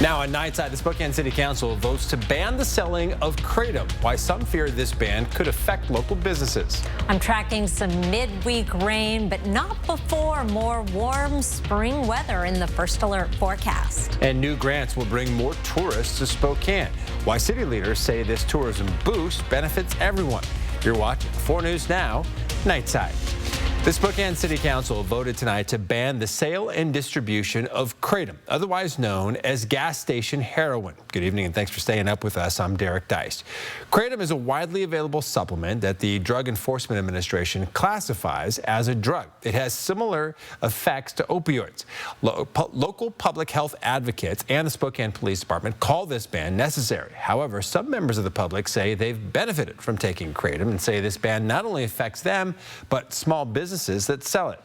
Now on Nightside, the Spokane City Council votes to ban the selling of Kratom. Why some fear this ban could affect local businesses. I'm tracking some midweek rain, but not before more warm spring weather in the first alert forecast. And new grants will bring more tourists to Spokane. Why city leaders say this tourism boost benefits everyone. You're watching 4 News Now, Nightside. The Spokane City Council voted tonight to ban the sale and distribution of Kratom, otherwise known as gas station heroin. Good evening and thanks for staying up with us. I'm Derek Dice. Kratom is a widely available supplement that the Drug Enforcement Administration classifies as a drug. It has similar effects to opioids. Local public health advocates and the Spokane Police Department call this ban necessary. However, some members of the public say they've benefited from taking Kratom and say this ban not only affects them, but small businesses that sell it.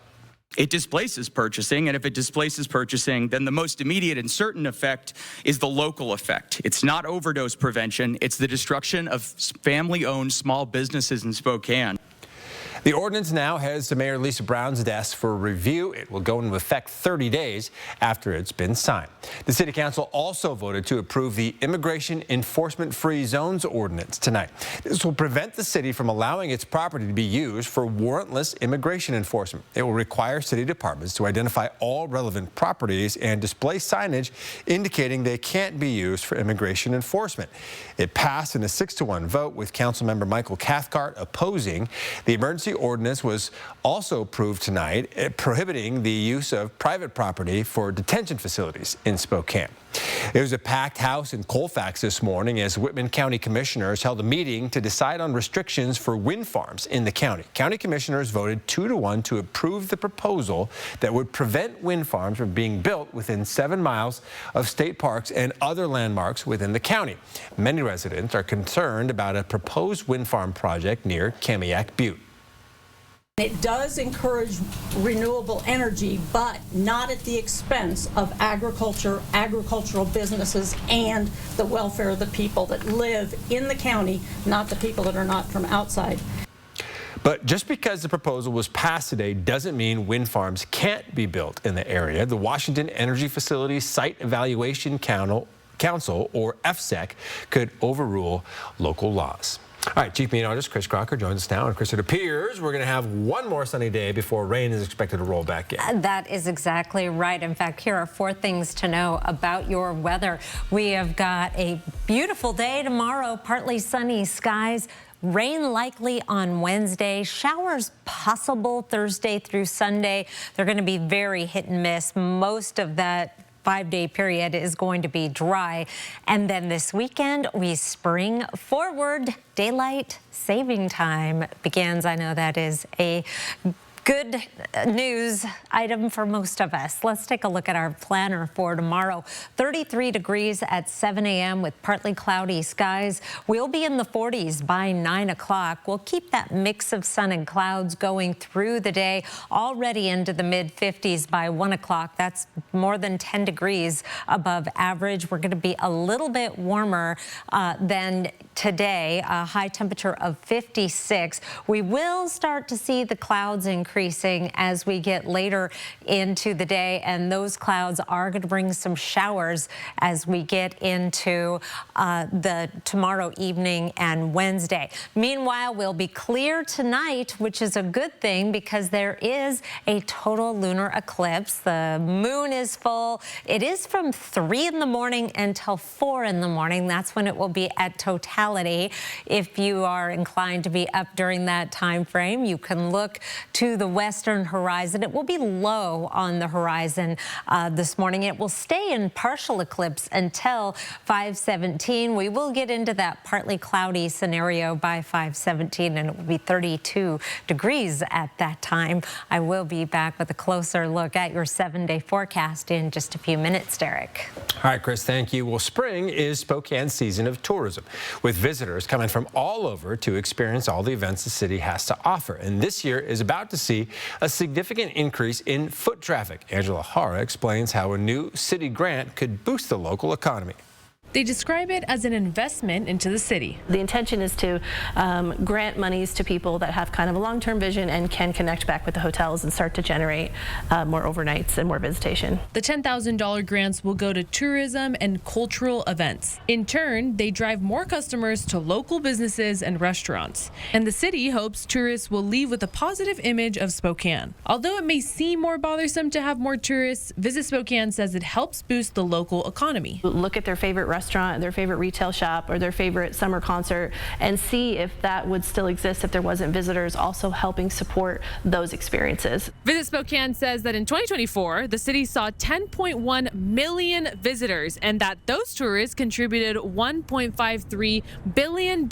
It displaces purchasing, and if it displaces purchasing, then the most immediate and certain effect is the local effect. It's not overdose prevention, it's the destruction of family-owned small businesses in Spokane. The ordinance now heads to Mayor Lisa Brown's desk for review. It will go into effect 30 days after it's been signed. The City Council also voted to approve the Immigration Enforcement Free Zones ordinance tonight. This will prevent the city from allowing its property to be used for warrantless immigration enforcement. It will require city departments to identify all relevant properties and display signage indicating they can't be used for immigration enforcement. It passed in a 6-to-1 vote with Councilmember Michael Cathcart opposing. The emergency ordinance was also approved tonight, prohibiting the use of private property for detention facilities in Spokane. It was a packed house in Colfax this morning as Whitman County Commissioners held a meeting to decide on restrictions for wind farms in the county. County Commissioners voted 2-to-1 to approve the proposal that would prevent wind farms from being built within 7 miles of state parks and other landmarks within the county. Many residents are concerned about a proposed wind farm project near Kamiak Butte. It does encourage renewable energy, but not at the expense of agriculture, agricultural businesses, and the welfare of the people that live in the county, not the people that are not from outside. But just because the proposal was passed today doesn't mean wind farms can't be built in the area. The Washington Energy Facility Site Evaluation Council, or FSEC, could overrule local laws. All right, Chief Meteorologist Chris Crocker joins us now. And Chris, it appears we're going to have one more sunny day before rain is expected to roll back in. That is exactly right. In fact, here are 4 things to know about your weather. We have got a beautiful day tomorrow, partly sunny skies. Rain likely on Wednesday, showers possible Thursday through Sunday. They're going to be very hit and miss. Most of that 5-day period is going to be dry. And then this weekend, we spring forward. Daylight saving time begins. I know that is a good news item for most of us. Let's take a look at our planner for tomorrow. 33 degrees at 7 a.m. with partly cloudy skies. We'll be in the 40s by 9 o'clock. We'll keep that mix of sun and clouds going through the day, already into the mid-50s by 1 o'clock. That's more than 10 degrees above average. We're going to be a little bit warmer than today, a high temperature of 56. We will start to see the clouds increasing as we get later into the day, and those clouds are going to bring some showers as we get into the tomorrow evening and Wednesday. Meanwhile, we'll be clear tonight, which is a good thing because there is a total lunar eclipse. The moon is full. It is from 3 in the morning until 4 in the morning. That's when it will be at totality. If you are inclined to be up during that time frame, you can look to the western horizon. It will be low on the horizon this morning. It will stay in partial eclipse until 5:17. We will get into that partly cloudy scenario by 5:17, and it will be 32 degrees at that time. I will be back with a closer look at your 7-day forecast in just a few minutes, Derek. All right, Chris, thank you. Well, spring is Spokane's season of tourism, with visitors coming from all over to experience all the events the city has to offer. And this year is about to see a significant increase in foot traffic. Angela Hara explains how a new city grant could boost the local economy. They describe it as an investment into the city. The intention is to grant monies to people that have kind of a long-term vision and can connect back with the hotels and start to generate more overnights and more visitation. The $10,000 grants will go to tourism and cultural events. In turn, they drive more customers to local businesses and restaurants. And the city hopes tourists will leave with a positive image of Spokane. Although it may seem more bothersome to have more tourists, Visit Spokane says it helps boost the local economy. Look at their favorite restaurant, their favorite retail shop, or their favorite summer concert and see if that would still exist if there wasn't visitors, also helping support those experiences. Visit Spokane says that in 2024, the city saw 10.1 million visitors and that those tourists contributed $1.53 billion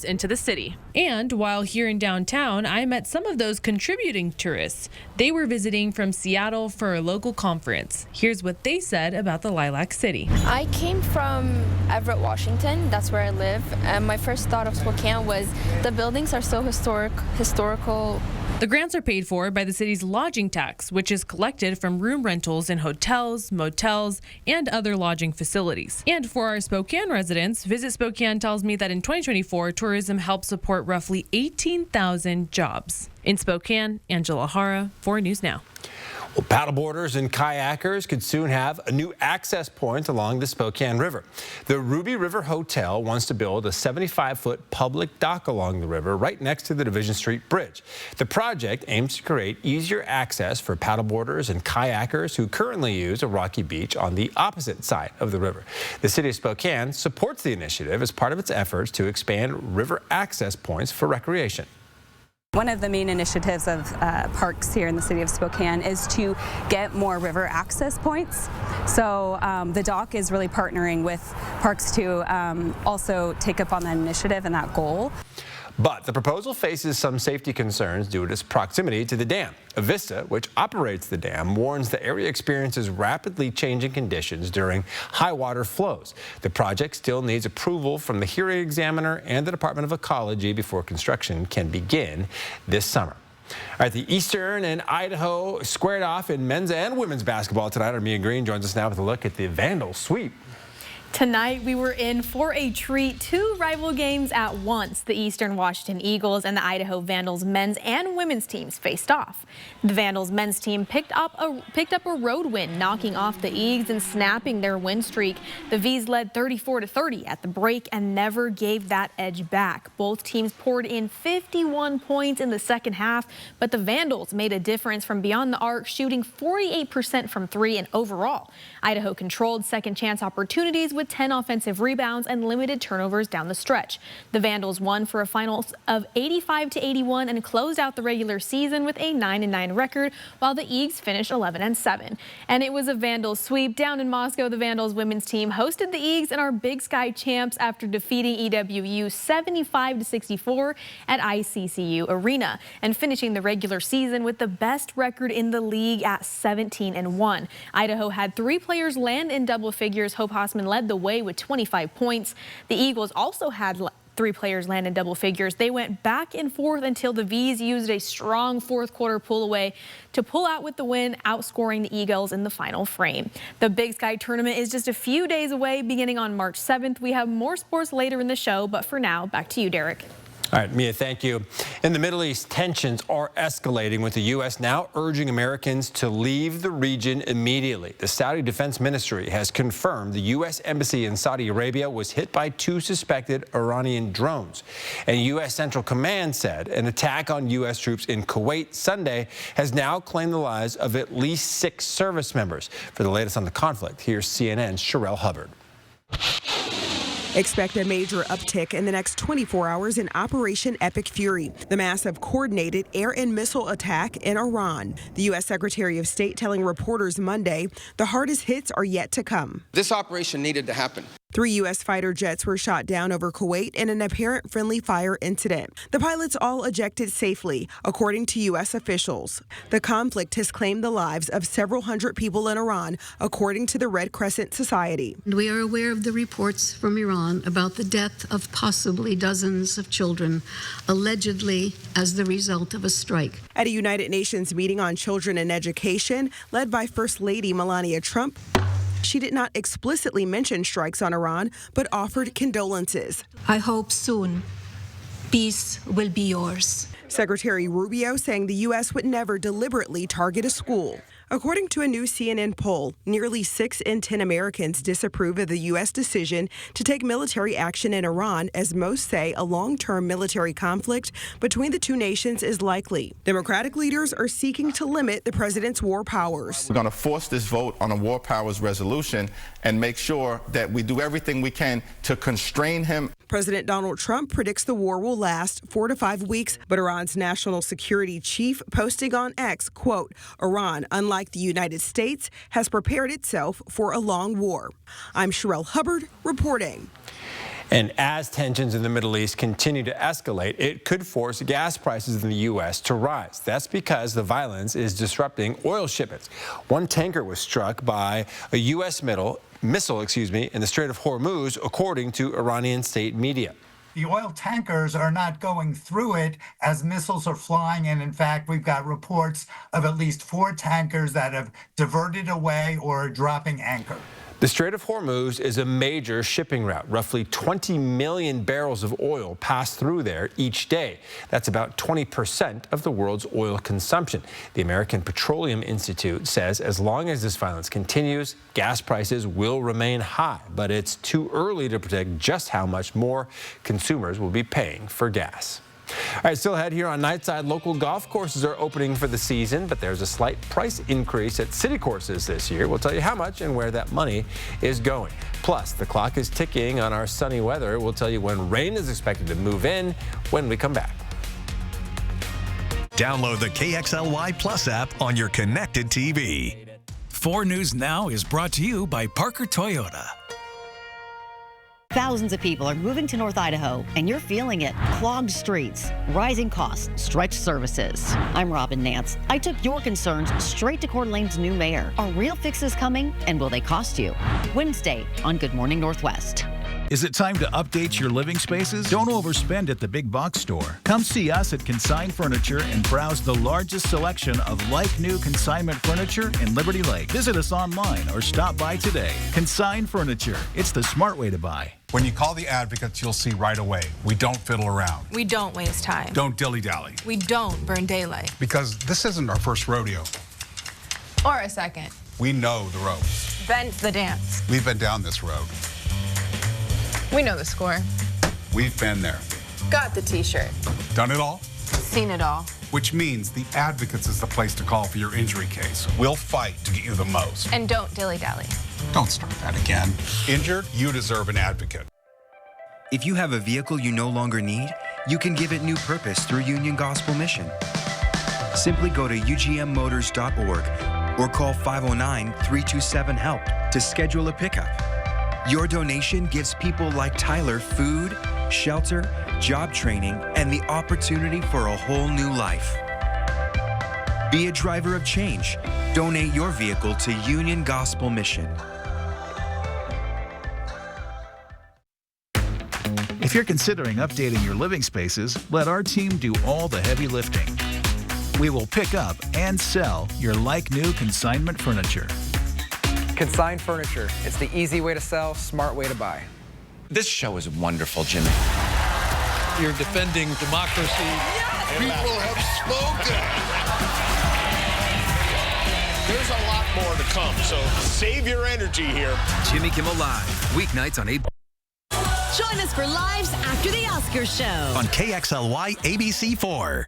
into the city. And while here in downtown, I met some of those contributing tourists. They were visiting from Seattle for a local conference. Here's what they said about the Lilac City. I came from Everett, Washington. That's where I live. And my first thought of Spokane was the buildings are so historical. The grants are paid for by the city's lodging tax, which is collected from room rentals in hotels, motels, and other lodging facilities. And for our Spokane residents, Visit Spokane tells me that in 2024, tourism helped support roughly 18,000 jobs. In Spokane, Angela Hara, 4 News Now. Well, paddleboarders and kayakers could soon have a new access point along the Spokane River. The Ruby River Hotel wants to build a 75-foot public dock along the river right next to the Division Street Bridge. The project aims to create easier access for paddleboarders and kayakers who currently use a rocky beach on the opposite side of the river. The city of Spokane supports the initiative as part of its efforts to expand river access points for recreation. One of the main initiatives of parks here in the city of Spokane is to get more river access points. So the dock is really partnering with parks to also take up on that initiative and that goal. But the proposal faces some safety concerns due to its proximity to the dam. Avista, which operates the dam, warns the area experiences rapidly changing conditions during high water flows. The project still needs approval from the hearing examiner and the Department of Ecology before construction can begin this summer. All right, the Eastern and Idaho squared off in men's and women's basketball tonight. Our Mia Green joins us now with a look at the Vandals sweep. Tonight, we were in for a treat. 2 rival games at once. The Eastern Washington Eagles and the Idaho Vandals men's and women's teams faced off. The Vandals men's team picked up a road win, knocking off the Eags and snapping their win streak. The V's led 34-30 at the break and never gave that edge back. Both teams poured in 51 points in the second half, but the Vandals made a difference from beyond the arc, shooting 48% from 3, and overall, Idaho controlled second chance opportunities with 10 offensive rebounds and limited turnovers down the stretch. The Vandals won for a final of 85-81 and closed out the regular season with a 9-9 record, while the Eags finished 11-7. And it was a Vandals sweep. Down in Moscow, the Vandals women's team hosted the Eags and are Big Sky champs after defeating EWU 75-64 at ICCU Arena and finishing the regular season with the best record in the league at 17-1. Idaho had 3 players land in double figures. Hope Hossman led the way with 25 points. The Eagles also had 3 players land in double figures. They went back and forth until the V's used a strong fourth quarter pull away to pull out with the win, outscoring the Eagles in the final frame. The Big Sky tournament is just a few days away, beginning on March 7th. We have more sports later in the show, but for now, back to you, Derek. All right, Mia, thank you. In the Middle East, tensions are escalating, with the U.S. now urging Americans to leave the region immediately. The Saudi Defense Ministry has confirmed the U.S. Embassy in Saudi Arabia was hit by 2 suspected Iranian drones. And U.S. Central Command said an attack on U.S. troops in Kuwait Sunday has now claimed the lives of at least 6 service members. For the latest on the conflict, here's CNN's Sherelle Hubbard. Expect a major uptick in the next 24 hours in Operation Epic Fury, the massive coordinated air and missile attack in Iran. The U.S. Secretary of State telling reporters Monday the hardest hits are yet to come. This operation needed to happen. 3 U.S. fighter jets were shot down over Kuwait in an apparent friendly fire incident. The pilots all ejected safely, according to U.S. officials. The conflict has claimed the lives of several hundred people in Iran, according to the Red Crescent Society. We are aware of the reports from Iran about the death of possibly dozens of children, allegedly as the result of a strike. At a United Nations meeting on children and education, led by First Lady Melania Trump, She did not explicitly mention strikes on Iran, but offered condolences. I hope soon peace will be yours. Secretary Rubio saying the U.S. would never deliberately target a school. According to a new CNN poll, nearly 6 in 10 Americans disapprove of the U.S. decision to take military action in Iran, as most say a long-term military conflict between the two nations is likely. Democratic leaders are seeking to limit the president's war powers. We're going to force this vote on a war powers resolution and make sure that we do everything we can to constrain him. President Donald Trump predicts the war will last 4 to 5 weeks, but Iran's national security chief posting on X, quote, Iran, unlike the United States, has prepared itself for a long war. I'm Sherelle Hubbard reporting. And as tensions in the Middle East continue to escalate, it could force gas prices in the U.S. to rise. That's because the violence is disrupting oil shipments. One tanker was struck by a U.S. missile in the Strait of Hormuz, according to Iranian state media. The oil tankers are not going through it as missiles are flying. And in fact, we've got reports of at least 4 tankers that have diverted away or are dropping anchor. The Strait of Hormuz is a major shipping route. Roughly 20 million barrels of oil pass through there each day. That's about 20% of the world's oil consumption. The American Petroleum Institute says as long as this violence continues, gas prices will remain high. But it's too early to predict just how much more consumers will be paying for gas. All right, still ahead here on Nightside, local golf courses are opening for the season, but there's a slight price increase at city courses this year. We'll tell you how much and where that money is going. Plus, the clock is ticking on our sunny weather. We'll tell you when rain is expected to move in when we come back. Download the KXLY Plus app on your connected TV. 4 News Now is brought to you by Parker Toyota. Thousands of people are moving to North Idaho, and you're feeling it. Clogged streets, rising costs, stretched services. I'm Robin Nance. I took your concerns straight to Coeur d'Alene's new mayor. Are real fixes coming, and will they cost you? Wednesday on Good Morning Northwest. Is it time to update your living spaces? Don't overspend at the big box store. Come see us at Consign Furniture and browse the largest selection of like-new consignment furniture in Liberty Lake. Visit us online or stop by today. Consign Furniture. It's the smart way to buy. When you call the advocates, you'll see right away. We don't fiddle around. We don't waste time. Don't dilly-dally. We don't burn daylight. Because this isn't our first rodeo. Or a second. We know the ropes. Ben's the dance. We've been down this road. We know the score. We've been there. Got the t-shirt. Done it all? Seen it all. Which means the advocates is the place to call for your injury case. We'll fight to get you the most. And don't dilly-dally. Don't start that again. Injured? You deserve an advocate. If you have a vehicle you no longer need, you can give it new purpose through Union Gospel Mission. Simply go to ugmmotors.org or call 509-327-HELP to schedule a pickup. Your donation gives people like Tyler food, shelter, job training, and the opportunity for a whole new life. Be a driver of change. Donate your vehicle to Union Gospel Mission. If you're considering updating your living spaces, let our team do all the heavy lifting. We will pick up and sell your like-new consignment furniture. Consign Furniture. It's the easy way to sell, smart way to buy. This show is wonderful, Jimmy. You're defending democracy. Yes! People have spoken. There's a lot more to come, so save your energy here. Jimmy Kimmel Live, weeknights on 8. Join us for Lives After the Oscars show on KXLY ABC4.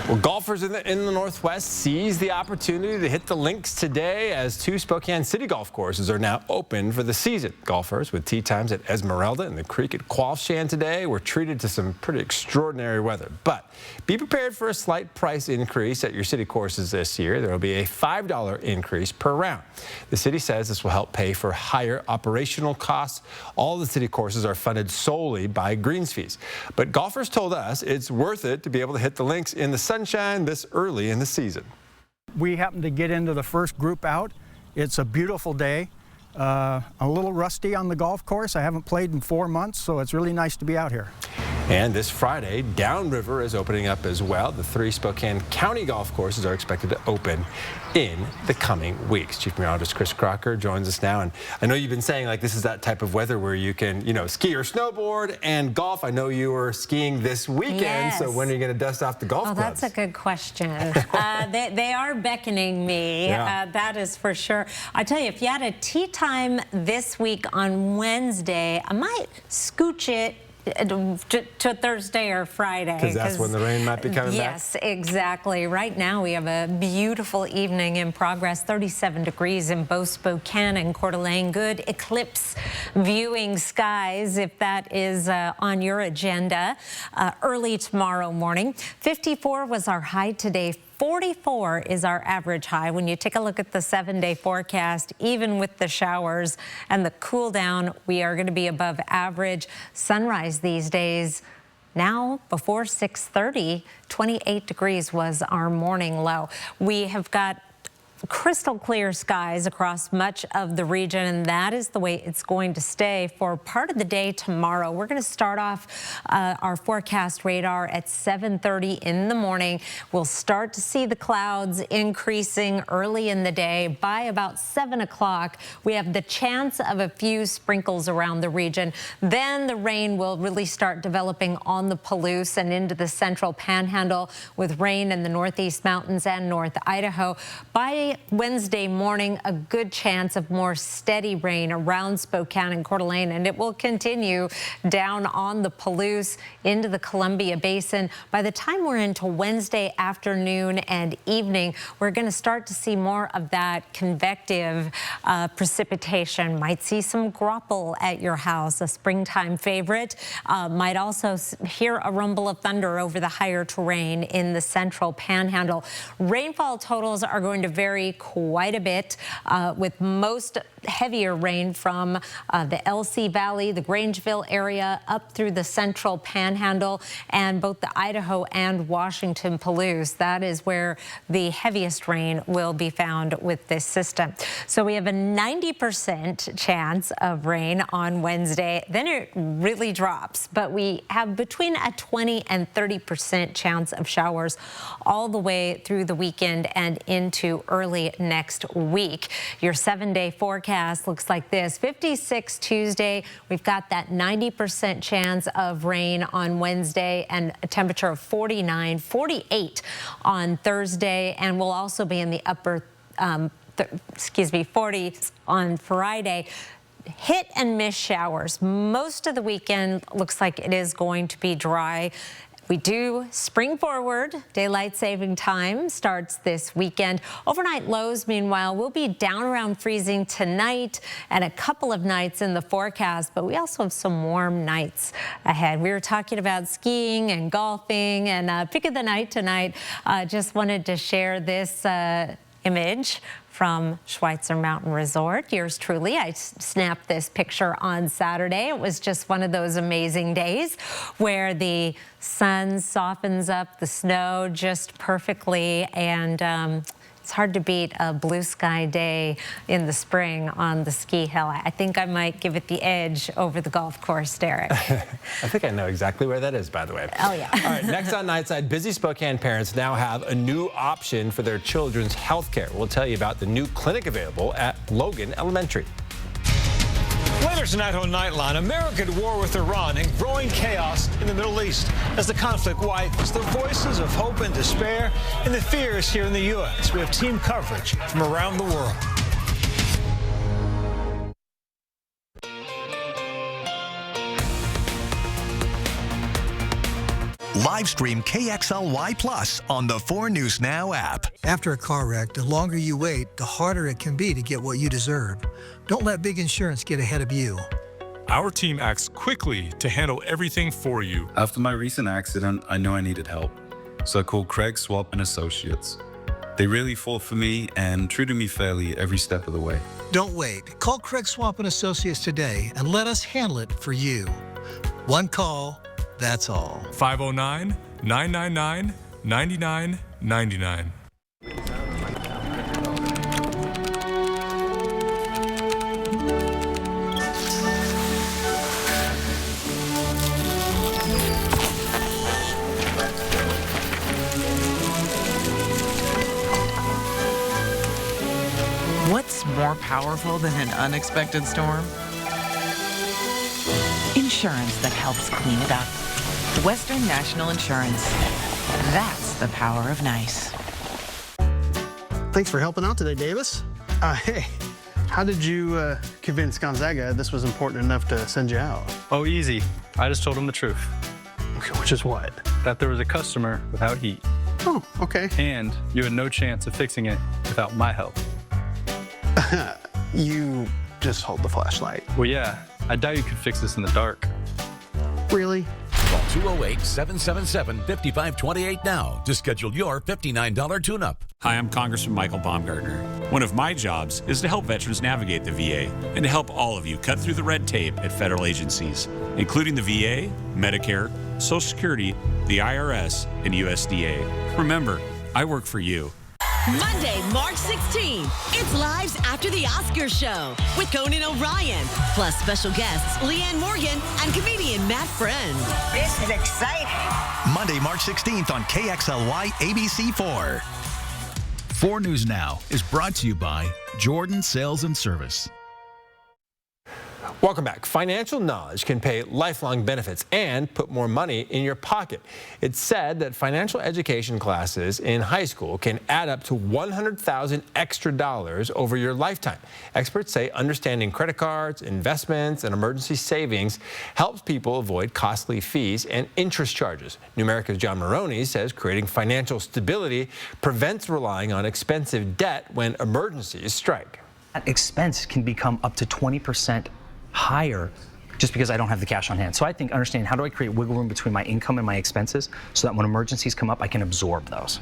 Well, golfers in the Northwest seize the opportunity to hit the links today as 2 Spokane City golf courses are now open for the season. Golfers with tee times at Esmeralda and the Creek at Qualshan today were treated to some pretty extraordinary weather. But be prepared for a slight price increase at your city courses this year. There will be a $5 increase per round. The city says this will help pay for higher operational costs. All the city courses are funded solely by greens fees. But golfers told us it's worth it to be able to hit the links in the sunshine this early in the season. We happened to get into the first group out. It's a beautiful day. A little rusty on the golf course. I haven't played in 4 months, so it's really nice to be out here. And this Friday, Downriver is opening up as well. The 3 Spokane County golf courses are expected to open in the coming weeks. Chief Meteorologist Chris Crocker joins us now. And I know you've been saying like this is that type of weather where you can, ski or snowboard and golf. I know you were skiing this weekend. Yes. So when are you going to dust off the golf clubs? That's a good question. They are beckoning me. Yeah. That is for sure. I tell you, if you had a tee time this week on Wednesday, I might scooch it to Thursday or Friday. Because that's when the rain might be coming back? Yes, exactly. Right now we have a beautiful evening in progress, 37 degrees in both Spokane and Coeur d'Alene. Good eclipse viewing skies if that is on your agenda. Early tomorrow morning. 54 was our high today. 44 is our average high. When you take a look at the 7-day forecast, even with the showers and the cool down, we are going to be above average. Sunrise these days now before 6:30, 28 degrees was our morning low. We have got crystal clear skies across much of the region, and that is the way it's going to stay for part of the day tomorrow. We're going to start off our forecast radar at 7:30 in the morning. We'll start to see the clouds increasing early in the day. By about 7 o'clock, we have the chance of a few sprinkles around the region. Then the rain will really start developing on the Palouse and into the central panhandle, with rain in the northeast mountains and North Idaho. By Wednesday morning, a good chance of more steady rain around Spokane and Coeur d'Alene, and it will continue down on the Palouse into the Columbia Basin. By the time we're into Wednesday afternoon and evening, we're going to start to see more of that convective precipitation. Might see some graupel at your house, a springtime favorite. Might also hear a rumble of thunder over the higher terrain in the central panhandle. Rainfall totals are going to vary quite a bit, with most heavier rain from the LC Valley, the Grangeville area, up through the central panhandle, and both the Idaho and Washington Palouse. That is where the heaviest rain will be found with this system. So we have a 90% chance of rain on Wednesday. Then it really drops, but we have between a 20 and 30% chance of showers all the way through the weekend and into early next week. Your 7-day forecast looks like this. 56 Tuesday. We've got that 90% chance of rain on Wednesday and a temperature of 49, 48 on Thursday. And we'll also be in the upper 40s on Friday. Hit and miss showers. Most of the weekend looks like it is going to be dry. We do spring forward. Daylight saving time starts this weekend. Overnight lows, meanwhile, will be down around freezing tonight and a couple of nights in the forecast, but we also have some warm nights ahead. We were talking about skiing and golfing, and pick of the night tonight. Just wanted to share this image from Schweitzer Mountain Resort. Yours truly. I snapped this picture on Saturday. It was just one of those amazing days where the sun softens up the snow just perfectly, and it's hard to beat a blue sky day in the spring on the ski hill. I think I might give it the edge over the golf course, Derek. I think I know exactly where that is, by the way. Oh, yeah. All right, next on Nightside, busy Spokane parents now have a new option for their children's health care. We'll tell you about the new clinic available at Logan Elementary. Later tonight on Nightline, America at war with Iran and growing chaos in the Middle East as the conflict widens. The voices of hope and despair and the fears here in the U.S. We have team coverage from around the world. Live stream KXLY Plus on the 4 News Now app. After a car wreck, the longer you wait, the harder it can be to get what you deserve. Don't let big insurance get ahead of you. Our team acts quickly to handle everything for you. After my recent accident, I knew I needed help, so I called Craig Swap & Associates. They really fought for me and treated me fairly every step of the way. Don't wait. Call Craig Swap & Associates today and let us handle it for you. One call, that's all. 509-999-9999. What's more powerful than an unexpected storm? Insurance that helps clean it up. Western National Insurance. That's the power of nice. Thanks for helping out today, Davis. Hey, how did you convince Gonzaga this was important enough to send you out? Oh, easy. I just told him the truth. Okay, which is what? That there was a customer without heat. Oh, okay. And you had no chance of fixing it without my help. You just hold the flashlight. Well, yeah. I doubt you could fix this in the dark. Really? Call 208-777-5528 now to schedule your $59 tune-up. Hi, I'm Congressman Michael Baumgartner. One of my jobs is to help veterans navigate the VA and to help all of you cut through the red tape at federal agencies, including the VA, Medicare, Social Security, the IRS, and USDA. Remember, I work for you. Monday, March 16th, it's Lives After the Oscars show with Conan O'Brien, plus special guests Leanne Morgan and comedian Matt Friend. This is exciting. Monday, March 16th on KXLY ABC4. 4 News Now is brought to you by Jordan Sales and Service. Welcome back. Financial knowledge can pay lifelong benefits and put more money in your pocket. It's said that financial education classes in high school can add up to $100,000 extra over your lifetime. Experts say understanding credit cards, investments, and emergency savings helps people avoid costly fees and interest charges. New America's John Maroney says creating financial stability prevents relying on expensive debt when emergencies strike. That expense can become up to 20% higher just because I don't have the cash on hand. So I think understanding how do I create wiggle room between my income and my expenses so that when emergencies come up, I can absorb those.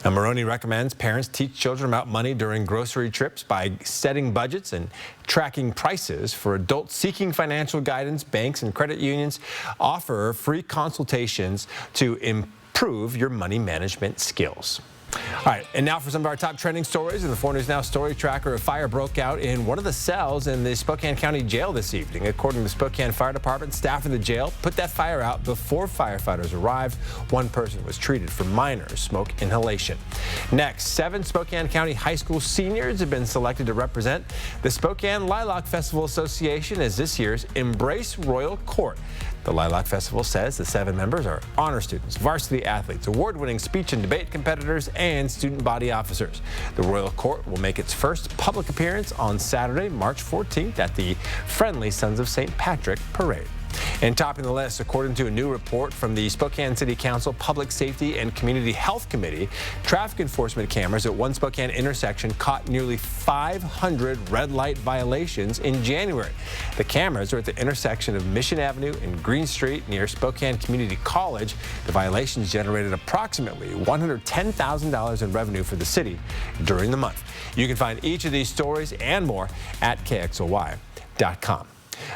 Now, Maroney recommends parents teach children about money during grocery trips by setting budgets and tracking prices. For adults seeking financial guidance, banks and credit unions offer free consultations to improve your money management skills. All right, and now for some of our top trending stories in the 4 News Now Story Tracker. A fire broke out in one of the cells in the Spokane County Jail this evening. According to the Spokane Fire Department, staff in the jail put that fire out before firefighters arrived. One person was treated for minor smoke inhalation. Next, 7 Spokane County high school seniors have been selected to represent the Spokane Lilac Festival Association as this year's Embrace Royal Court. The Lilac Festival says the 7 members are honor students, varsity athletes, award-winning speech and debate competitors, and student body officers. The Royal Court will make its first public appearance on Saturday, March 14th at the Friendly Sons of St. Patrick Parade. And topping the list, according to a new report from the Spokane City Council Public Safety and Community Health Committee, traffic enforcement cameras at one Spokane intersection caught nearly 500 red light violations in January. The cameras are at the intersection of Mission Avenue and Green Street near Spokane Community College. The violations generated approximately $110,000 in revenue for the city during the month. You can find each of these stories and more at KXLY.com.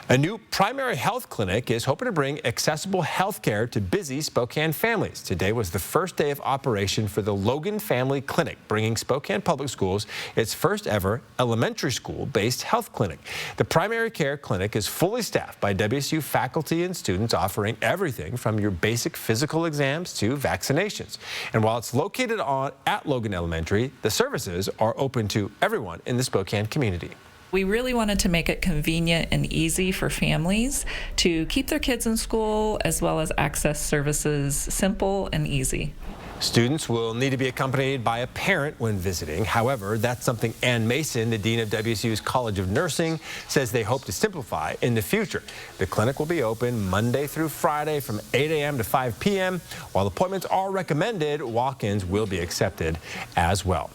A new primary health clinic is hoping to bring accessible health care to busy Spokane families. Today was the first day of operation for the Logan Family Clinic, bringing Spokane Public Schools its first ever elementary school-based health clinic. The primary care clinic is fully staffed by WSU faculty and students, offering everything from your basic physical exams to vaccinations. And while it's located at Logan Elementary, the services are open to everyone in the Spokane community. We really wanted to make it convenient and easy for families to keep their kids in school, as well as access services simple and easy. Students will need to be accompanied by a parent when visiting. However, that's something Ann Mason, the dean of WSU's College of Nursing, says they hope to simplify in the future. The clinic will be open Monday through Friday from 8 a.m. to 5 p.m. While appointments are recommended, walk-ins will be accepted as well.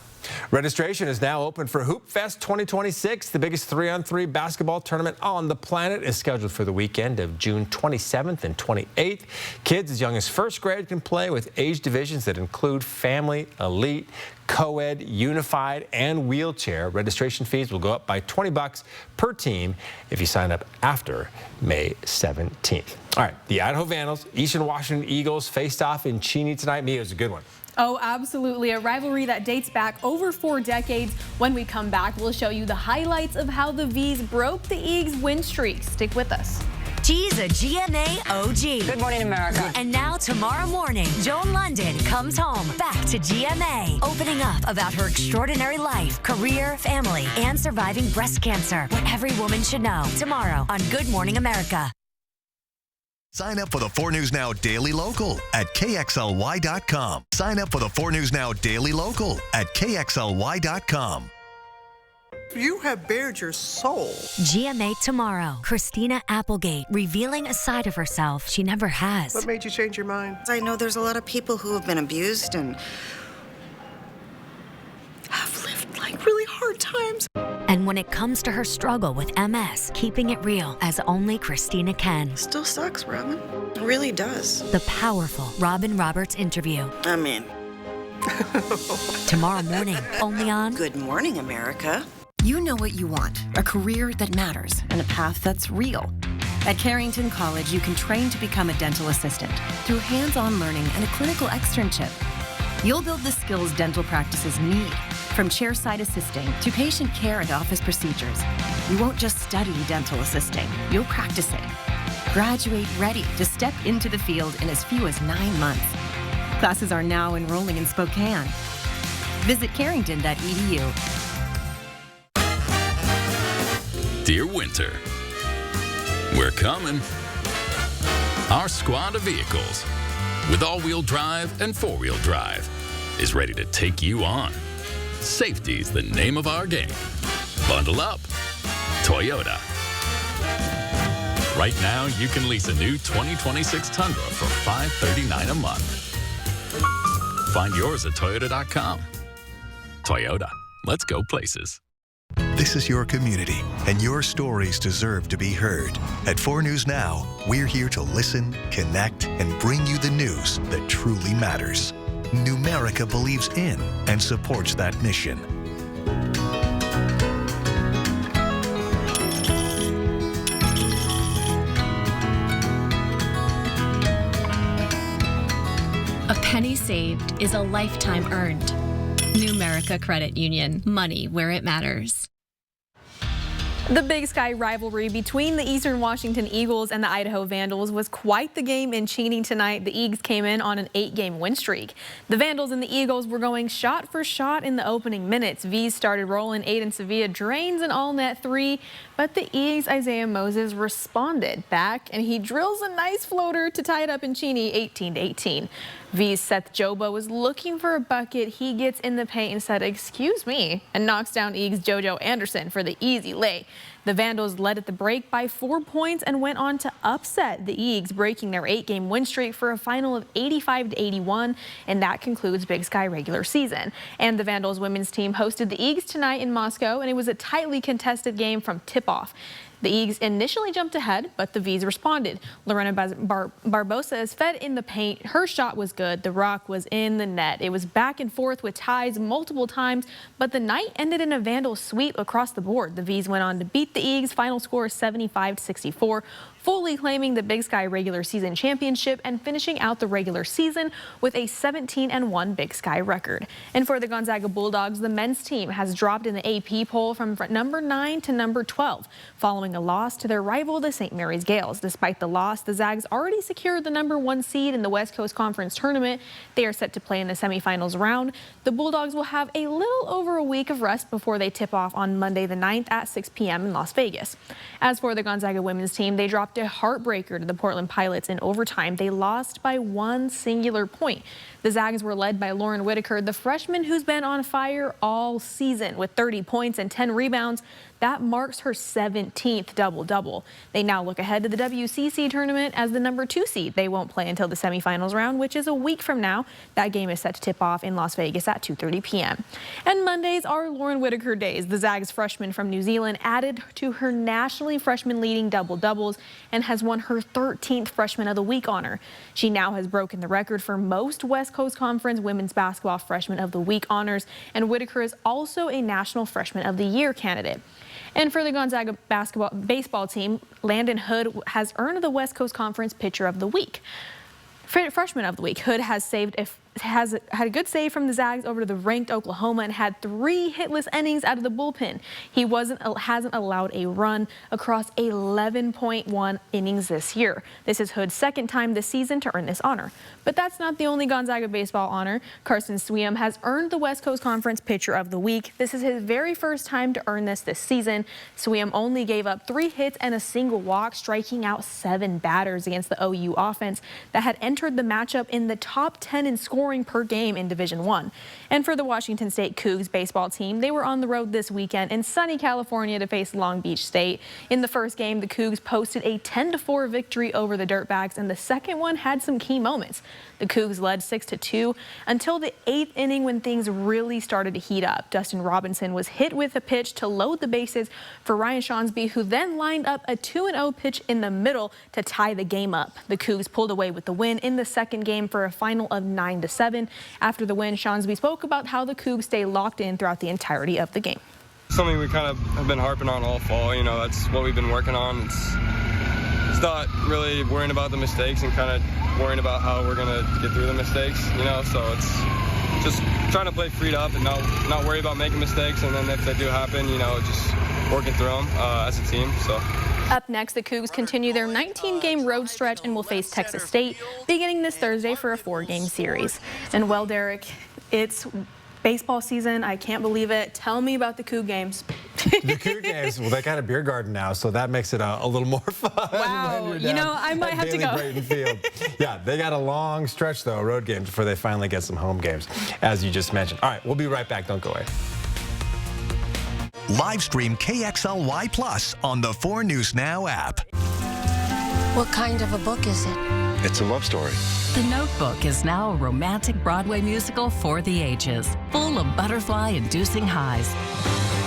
Registration is now open for Hoop Fest 2026. The biggest 3-on-3 basketball tournament on the planet is scheduled for the weekend of June 27th and 28th. Kids as young as first grade can play with age divisions that include family, elite, co-ed, unified, and wheelchair. Registration fees will go up by $20 per team if you sign up after May 17th. All right, the Idaho Vandals, Eastern Washington Eagles faced off in Cheney tonight. Mia, it was a good one. Oh, absolutely. A rivalry that dates back over 4 decades. When we come back, we'll show you the highlights of how the Vs broke the Eags' win streak. Stick with us. She's a GMA OG. Good morning, America. And now tomorrow morning, Joan London comes home back to GMA, opening up about her extraordinary life, career, family, and surviving breast cancer. What every woman should know. Tomorrow on Good Morning America. Sign up for the 4 News Now Daily Local at KXLY.com. Sign up for the 4 News Now Daily Local at KXLY.com. You have bared your soul. GMA tomorrow. Christina Applegate revealing a side of herself she never has. What made you change your mind? I know there's a lot of people who have been abused and have lived like really hard times. And when it comes to her struggle with MS, keeping it real as only Christina can. Still sucks, Robin. It really does. The powerful Robin Roberts interview. I'm in. Tomorrow morning, only on Good Morning America. You know what you want, a career that matters and a path that's real. At Carrington College, you can train to become a dental assistant through hands-on learning and a clinical externship. You'll build the skills dental practices need, from chairside assisting to patient care and office procedures. You won't just study dental assisting, you'll practice it. Graduate ready to step into the field in as few as 9 months. Classes are now enrolling in Spokane. Visit carrington.edu. Dear Winter, we're coming. Our squad of vehicles, with all-wheel drive and four-wheel drive, is ready to take you on. Safety's the name of our game. Bundle up. Toyota. Right now, you can lease a new 2026 Tundra for $539 a month. Find yours at Toyota.com. Toyota, let's go places. This is your community, and your stories deserve to be heard. At 4 News Now, we're here to listen, connect, and bring you the news that truly matters. Numerica believes in and supports that mission. A penny saved is a lifetime earned. Numerica Credit Union. Money where it matters. The Big Sky rivalry between the Eastern Washington Eagles and the Idaho Vandals was quite the game in Cheney tonight. The Eagles came in on an 8-game win streak. The Vandals and the Eagles were going shot for shot in the opening minutes. V's started rolling. Aiden Sevilla drains an all-net 3, but the Eagles' Isaiah Moses responded back, and he drills a nice floater to tie it up in Cheney 18-18. V's Seth Joba was looking for a bucket. He gets in the paint and said, "Excuse me," and knocks down Eagles' JoJo Anderson for the easy lay. The Vandals led at the break by 4 points and went on to upset the Eagles, breaking their 8-game win streak for a final of 85-81, and that concludes Big Sky regular season. And the Vandals women's team hosted the Eagles tonight in Moscow, and it was a tightly contested game from tip-off. The Eagles initially jumped ahead, but the V's responded. Lorena Barbosa is fed in the paint. Her shot was good. The rock was in the net. It was back and forth with ties multiple times, but the night ended in a Vandal sweep across the board. The V's went on to beat the Eagles. Final score 75-64. Fully claiming the Big Sky regular season championship and finishing out the regular season with a 17-1 Big Sky record. And for the Gonzaga Bulldogs, the men's team has dropped in the AP poll from number 9 to number 12, following a loss to their rival, the St. Mary's Gales. Despite the loss, the Zags already secured the number 1 seed in the West Coast Conference tournament. They are set to play in the semifinals round. The Bulldogs will have a little over a week of rest before they tip off on Monday the 9th at 6 p.m. in Las Vegas. As for the Gonzaga women's team, they dropped a heartbreaker to the Portland Pilots in overtime. They lost by 1 singular point. The Zags were led by Lauren Whitaker, the freshman who's been on fire all season with 30 points and 10 rebounds. That marks her 17th double-double. They now look ahead to the WCC tournament as the number 2 seed. They won't play until the semifinals round, which is a week from now. That game is set to tip off in Las Vegas at 2:30 p.m. And Mondays are Lauren Whitaker days. The Zags freshman from New Zealand added to her nationally freshman leading double-doubles and has won her 13th Freshman of the Week honor. She now has broken the record for most West Coast Conference Women's Basketball Freshman of the Week honors, and Whitaker is also a National Freshman of the Year candidate. And for the Gonzaga baseball team, Landon Hood has earned the West Coast Conference Pitcher of the Week. Freshman of the Week. Hood has saved had a good save from the Zags over to the ranked Oklahoma and had 3 hitless innings out of the bullpen. He hasn't allowed a run across 11.1 innings this year. This is Hood's second time this season to earn this honor. But that's not the only Gonzaga baseball honor. Carson Swiem has earned the West Coast Conference Pitcher of the Week. This is his very first time to earn this season. Swiem only gave up 3 hits and a single walk, striking out 7 batters against the OU offense that had entered the matchup in the top 10 in scoring per game in Division I. And for the Washington State Cougs baseball team, they were on the road this weekend in sunny California to face Long Beach State. In the first game, the Cougs posted a 10-4 victory over the Dirtbags, and the second one had some key moments. The Cougs led 6-2 until the 8th inning when things really started to heat up. Dustin Robinson was hit with a pitch to load the bases for Ryan Shawnsby, who then lined up a 2-0 pitch in the middle to tie the game up. The Cougs pulled away with the win in the second game for a final of 9-7. After the win, Shawnsby spoke about how the Cougs stay locked in throughout the entirety of the game. Something we kind of have been harping on all fall. You know, that's what we've been working on. It's not really worrying about the mistakes and kind of worrying about how we're going to get through the mistakes, you know, so it's just trying to play freed up and not worry about making mistakes, and then if they do happen, you know, just working through them as a team. So. Up next, the Cougs continue their 19-game road stretch and will face Texas State beginning this Thursday for a 4-game series. And well, Derek, it's baseball season. I can't believe it. Tell me about the Coug games. The Coug games, well, they got a beer garden now, so that makes it a little more fun. Wow, you know, I might have to go. Brayton Field. Yeah, they got a long stretch, though, road games, before they finally get some home games, as you just mentioned. All right, we'll be right back. Don't go away. Live stream KXLY Plus on the 4 News Now app. What kind of a book is it? It's a love story. The Notebook is now a romantic Broadway musical for the ages, full of butterfly-inducing highs.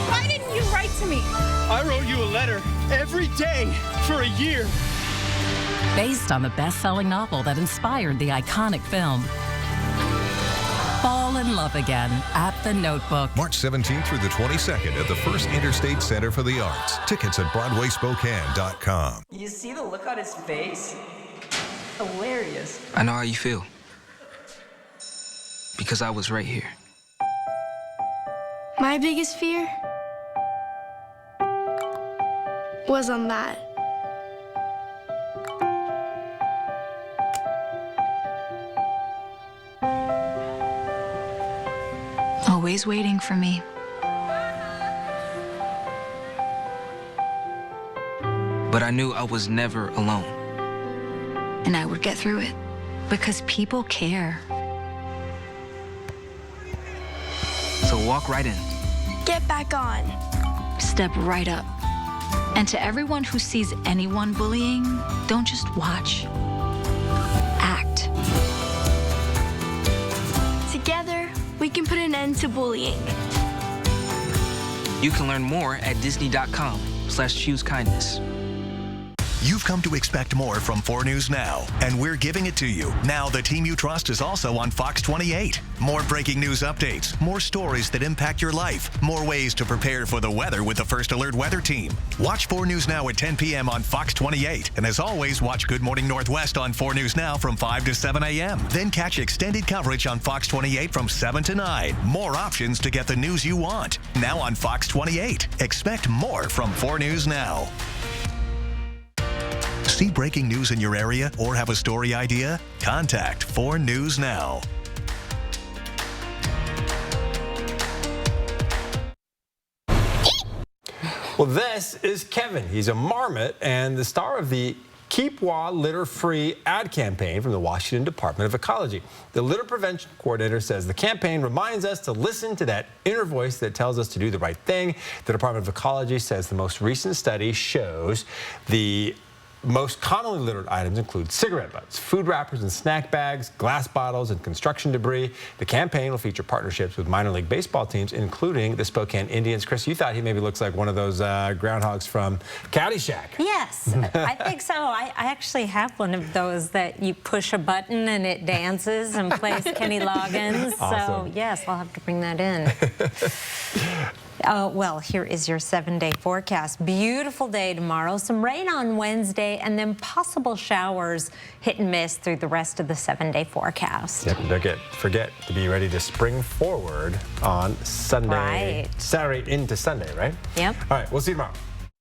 Why didn't you write to me? I wrote you a letter every day for a year. Based on the best-selling novel that inspired the iconic film. Fall in love again at The Notebook. March 17th through the 22nd at the First Interstate Center for the Arts. Tickets at BroadwaySpokane.com. You see the look on his face? Hilarious. I know how you feel. Because I was right here. My biggest fear was on that. Always waiting for me. But I knew I was never alone. And I would get through it. Because people care. So walk right in. Get back on. Step right up. And to everyone who sees anyone bullying, don't just watch. Act. Together, we can put an end to bullying. You can learn more at disney.com/choose-kindness. You've come to expect more from 4 News Now, and we're giving it to you. Now the team you trust is also on Fox 28. More breaking news updates, more stories that impact your life, more ways to prepare for the weather with the First Alert Weather Team. Watch 4 News Now at 10 p.m. on Fox 28. And as always, watch Good Morning Northwest on 4 News Now from 5 to 7 a.m. Then catch extended coverage on Fox 28 from 7 to 9. More options to get the news you want. Now on Fox 28. Expect more from 4 News Now. See breaking news in your area or have a story idea? Contact 4 News Now. Well, this is Kevin. He's a marmot and the star of the Keep WA Litter Free ad campaign from the Washington Department of Ecology. The litter prevention coordinator says the campaign reminds us to listen to that inner voice that tells us to do the right thing. The Department of Ecology says the most recent study shows the most commonly littered items include cigarette butts, food wrappers and snack bags, glass bottles, and construction debris. The campaign will feature partnerships with minor league baseball teams, including the Spokane Indians. Chris, you thought he maybe looks like one of those groundhogs from Caddyshack. Yes, I think so. I actually have one of those that you push a button and it dances and plays Kenny Loggins. Awesome. So, yes, I'll have to bring that in. Well, here is your 7-day forecast. Beautiful day tomorrow, some rain on Wednesday, and then possible showers hit and miss through the rest of the 7-day forecast. Yep, don't forget to be ready to spring forward on Sunday. Right. Saturday into Sunday, right? Yep. All right, we'll see you tomorrow.